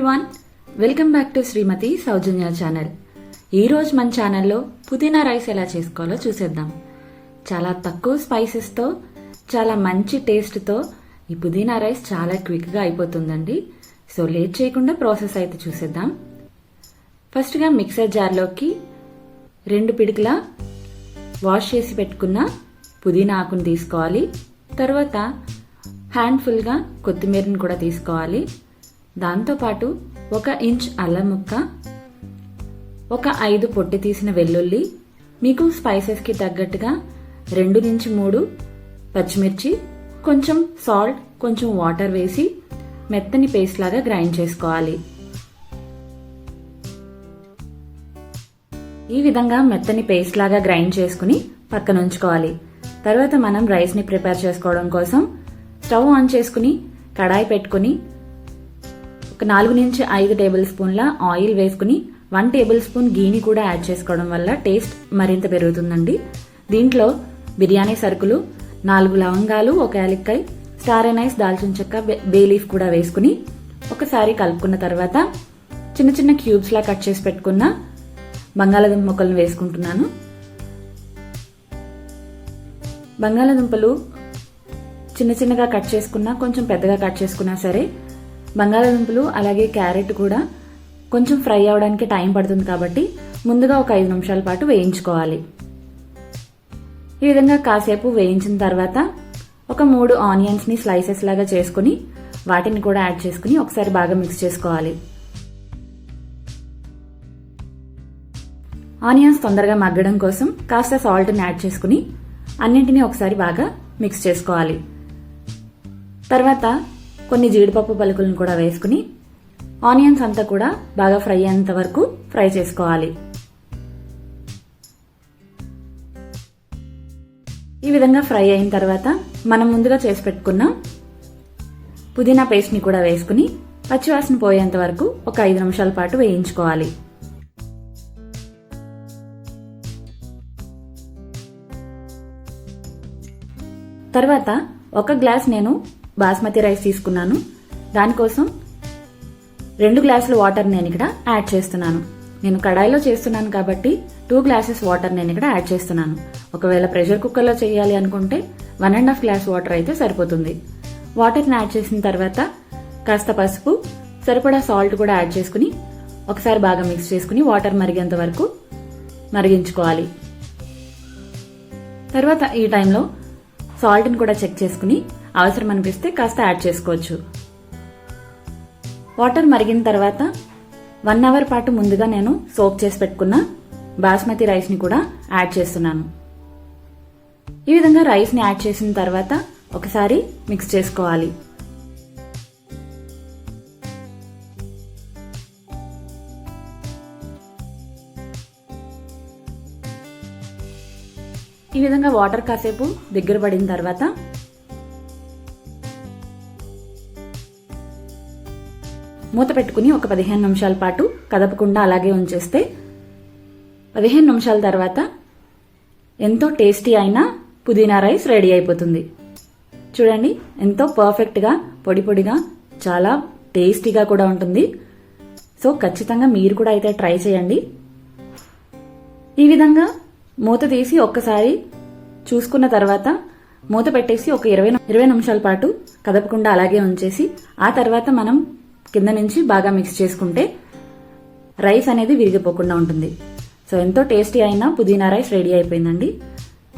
Everyone, welcome back to Shrimati Soujanya channel. ఈరోజు మన ఛానల్లో పుదీనా రైస్ ఎలా చేసుకోవాలో చూసేద్దాం. చాలా తక్కువ స్పైసెస్తో చాలా మంచి టేస్ట్తో ఈ పుదీనా రైస్ చాలా క్విక్గా అయిపోతుందండి. సో లేట్ చేయకుండా ప్రాసెస్ అయితే చూసేద్దాం. ఫస్ట్గా మిక్సర్ జార్లోకి 2 పిడికిల వాష్ చేసి పెట్టుకున్న పుదీనా ఆకును తీసుకోవాలి. తర్వాత హ్యాండ్ఫుల్గా కొత్తిమీరని కూడా తీసుకోవాలి. దాంతోపాటు 1 ఇంచ్ అల్లం ముక్క, ఒక 5 పొట్టి తీసిన వెల్లుల్లి, మీకు స్పైసెస్కి తగ్గట్టుగా 2 నుంచి 3 పచ్చిమిర్చి, కొంచెం సాల్ట్, కొంచెం వాటర్ వేసి మెత్తని పేస్ట్ లాగా గ్రైండ్ చేసుకోవాలి. ఈ విధంగా మెత్తని పేస్ట్ లాగా గ్రైండ్ చేసుకుని పక్కన ఉంచుకోవాలి. తర్వాత మనం రైస్ని ప్రిపేర్ చేసుకోవడం కోసం స్టవ్ ఆన్ చేసుకుని కడాయి పెట్టుకుని ఒక 4 నుంచి 5 టేబుల్ స్పూన్ల ఆయిల్ వేసుకుని 1 టేబుల్ స్పూన్ గీని కూడా యాడ్ చేసుకోవడం వల్ల టేస్ట్ మరింత పెరుగుతుందండి. దీంట్లో బిర్యానీ సరుకులు 4 లవంగాలు, 1 యాలక్కాయ, స్టార్ ఎనైస్, దాల్చిన చెక్క, బే లీఫ్ కూడా వేసుకుని ఒకసారి కలుపుకున్న తర్వాత చిన్న చిన్న క్యూబ్స్ లా కట్ చేసి పెట్టుకున్న బంగాళాదుంప ముక్కలను వేసుకుంటున్నాను. బంగాళాదుంపలు చిన్న చిన్నగా కట్ చేసుకున్నా, కొంచెం పెద్దగా కట్ చేసుకున్నా సరే, బంగాళాదుంపలు అలాగే క్యారెట్ కూడా కొంచెం ఫ్రై అవడానికి టైం పడుతుంది కాబట్టి ముందుగా ఒక 5 నిమిషాల పాటు వేయించుకోవాలి. ఈ విధంగా కాసేపు వేయించిన తర్వాత ఒక 3 ఆనియన్స్ ని స్లైసెస్ లాగా చేసుకుని వాటిని కూడా యాడ్ చేసుకుని ఒకసారి బాగా మిక్స్ చేసుకోవాలి. ఆనియన్స్ తొందరగా మగ్గడం కోసం కాస్త సాల్ట్ ని యాడ్ చేసుకుని అన్నింటినీ ఒకసారి బాగా మిక్స్ చేసుకోవాలి. తర్వాత కొన్ని జీడిపప్పు పలుకులను కూడా వేసుకుని ఆనియన్స్ అంతా కూడా బాగా ఫ్రై అయ్యేంత వరకు ఫ్రై చేసుకోవాలి. ఈ విధంగా ఫ్రై అయిన తర్వాత మనం ముందుగా చేసి పెట్టుకున్న పుదీనా పేస్ట్ ని కూడా వేసుకుని పచ్చివాసన పోయేంత వరకు ఒక 5 నిమిషాల పాటు వేయించుకోవాలి. తర్వాత 1 గ్లాస్ నేను బాస్మతి రైస్ తీసుకున్నాను. దానికోసం 2 గ్లాసుల వాటర్ నేను ఇక్కడ యాడ్ చేస్తున్నాను. నేను కడాయిలో చేస్తున్నాను కాబట్టి 2 గ్లాసెస్ వాటర్ నేను ఇక్కడ యాడ్ చేస్తున్నాను. ఒకవేళ ప్రెషర్ కుక్కర్లో చేయాలి అనుకుంటే 1.5 గ్లాస్ వాటర్ అయితే సరిపోతుంది. వాటర్ని యాడ్ చేసిన తర్వాత కాస్త పసుపు, సరిపడా సాల్ట్ కూడా యాడ్ చేసుకుని ఒకసారి బాగా మిక్స్ చేసుకుని వాటర్ మరిగేంత వరకు మరిగించుకోవాలి. తర్వాత ఈ టైంలో సాల్ట్ని కూడా చెక్ చేసుకుని అవసరం అనిపిస్తే కాస్త యాడ్ చేసుకోవచ్చు. వాటర్ మరిగిన తర్వాత 1 అవర్ పాటు ముందుగా నేను సోక్ చేసి పెట్టుకున్న బాస్మతి రైస్ ని కూడా యాడ్ చేస్తున్నాను. ఈ విధంగా రైస్ ని యాడ్ చేసిన తర్వాత ఒకసారి మిక్స్ చేసుకోవాలి. ఈ విధంగా వాటర్ కాసేపు దగ్గర పడిన తర్వాత మూత పెట్టుకుని ఒక 15 నిమిషాల పాటు కదపకుండా అలాగే ఉంచేస్తే 15 నిమిషాల తర్వాత ఎంతో టేస్టీ అయిన పుదీనా రైస్ రెడీ అయిపోతుంది. చూడండి, ఎంతో పర్ఫెక్ట్గా పొడి పొడిగా చాలా టేస్టీగా కూడా ఉంటుంది. సో ఖచ్చితంగా మీరు కూడా అయితే ట్రై చేయండి. ఈ విధంగా మూత తీసి ఒక్కసారి చూసుకున్న తర్వాత మూత పెట్టేసి ఒక 20 నిమిషాల పాటు కదపకుండా అలాగే ఉంచేసి ఆ తర్వాత మనం కింద నుంచి బాగా మిక్స్ చేసుకుంటే రైస్ అనేది విరిగిపోకుండా ఉంటుంది. సో ఎంతో టేస్టీ అయిన పుదీనా రైస్ రెడీ అయిపోయిందండి.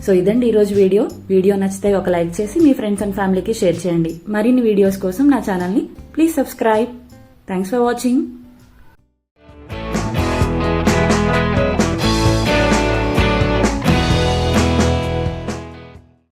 సో ఇదండి ఈరోజు వీడియో నచ్చితే ఒక లైక్ చేసి మీ ఫ్రెండ్స్ అండ్ ఫ్యామిలీకి షేర్ చేయండి. మరిన్ని వీడియోస్ కోసం నా ఛానల్ని please subscribe. Thanks for watching.